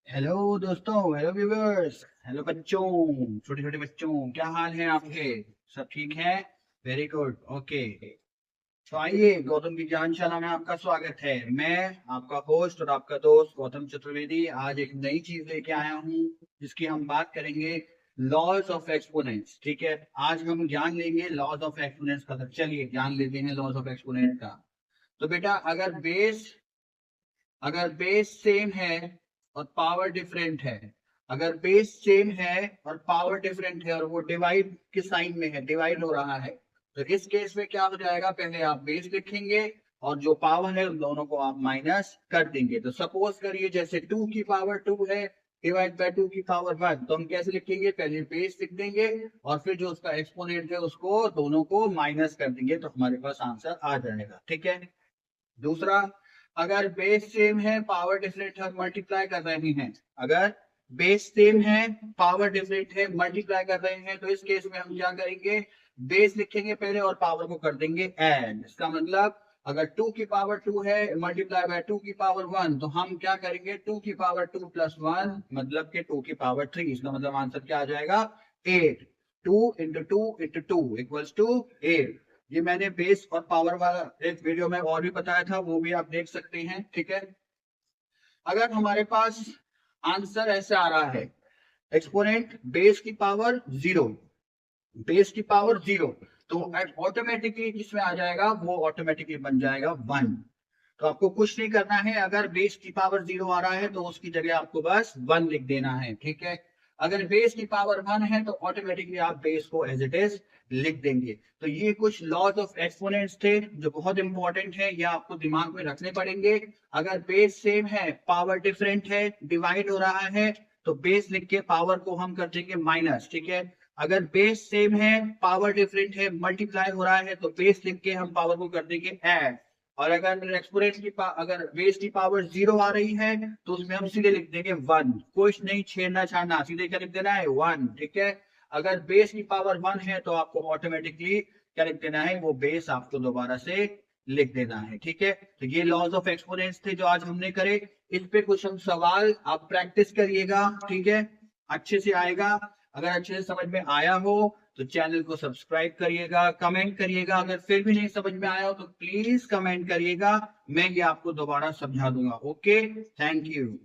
Hello दोस्तों, hello viewers, hello बच्चों, छोटे छोटे बच्चों, क्या हाल है आपके? सब ठीक है? Very good, okay. तो आइए, गौतम की ज्ञानशाला में आपका स्वागत है। मैं आपका होस्ट और आपका दोस्त गौतम चतुर्वेदी आज एक नई चीज लेके आया हूँ जिसकी हम बात करेंगे, लॉज ऑफ एक्सपोनेंट्स। ठीक है, आज हम ज्ञान लेंगे लॉज ऑफ एक्सपोनेंट्स का। तो चलिए ज्ञान लेते हैं लॉज ऑफ एक्सपोनेंट्स का। तो बेटा, अगर बेस सेम है और पावर डिफरेंट है, अगर बेस सेम है और पावर डिफरेंट है और वो डिवाइड के साइन में है, डिवाइड हो रहा है, तो इस केस में क्या हो जाएगा? पहले आप बेस लिखेंगे और जो पावर है उन दोनों को आप माइनस कर देंगे। तो सपोज करिए जैसे 2 की पावर 2 है डिवाइड बाय 2 की पावर 1, तो हम कैसे लिखेंगे? पहले बेस लिख देंगे और फिर जो उसका एक्सपोनेंट है उसको दोनों को माइनस कर देंगे, तो हमारे पास आंसर आ जाएगा। ठीक है। दूसरा, अगर बेस सेम है पावर डिफरेंट है मल्टीप्लाई कर रहे हैं, अगर बेस सेम है पावर डिफरेंट है मल्टीप्लाई कर रहे हैं, तो इस केस में हम क्या करेंगे? बेस लिखेंगे पहले और पावर को कर देंगे ऐड। इसका मतलब अगर 2 की पावर 2 है मल्टीप्लाई बाय 2 की पावर 1, तो हम क्या करेंगे? 2 की पावर 2 प्लस 1 मतलब के 2 की पावर 3। इसका मतलब आंसर क्या आ जाएगा? 8। 2 इंटू 2 इंटू 2 इक्वल्स टू 8। ये मैंने बेस और पावर वाला एक वीडियो में और भी बताया था, वो भी आप देख सकते हैं। ठीक है। अगर हमारे पास आंसर ऐसे आ रहा है, एक्सपोनेंट बेस की पावर जीरो, बेस की पावर जीरो, तो ऑटोमेटिकली किसमें आ जाएगा? वो ऑटोमेटिकली बन जाएगा 1। तो आपको कुछ नहीं करना है, अगर बेस की पावर जीरो आ रहा है तो उसकी जगह आपको बस 1 लिख देना है। ठीक है। अगर बेस की पावर 1 है तो ऑटोमेटिकली आप बेस को एज इट इज लिख देंगे। तो ये कुछ लॉज ऑफ एक्सपोनेंट्स थे जो बहुत इंपॉर्टेंट है, ये आपको दिमाग में रखने पड़ेंगे। अगर बेस सेम है पावर डिफरेंट है डिवाइड हो रहा है, तो बेस लिख के पावर को हम कर देंगे माइनस। ठीक है। अगर बेस सेम है पावर डिफरेंट है मल्टीप्लाई हो रहा है, तो बेस लिख के हम पावर को कर देंगे ऐड। और अगर एक्सपोनेंट की अगर बेस की पावर जीरो आ रही है तो उसमें हम सीधे लिख देंगे 1। कुछ नहीं छेड़ना छाड़ना, सीधे क्या लिख देना है? 1। ठीक है। अगर बेस की पावर 1 है तो आपको ऑटोमेटिकली क्या लिख देना है? वो बेस आपको दोबारा से लिख देना है। ठीक है। तो ये लॉज ऑफ एक्सपोनेंट्स थे जो आज हमने करे। इस पे कुछ हम सवाल आप प्रैक्टिस करिएगा। ठीक है। अच्छे से आएगा। अगर अच्छे से समझ में आया हो तो चैनल को सब्सक्राइब करिएगा, कमेंट करिएगा। अगर फिर भी नहीं समझ में आया हो तो प्लीज कमेंट करिएगा, मैं ये आपको दोबारा समझा दूंगा। Okay, thank you.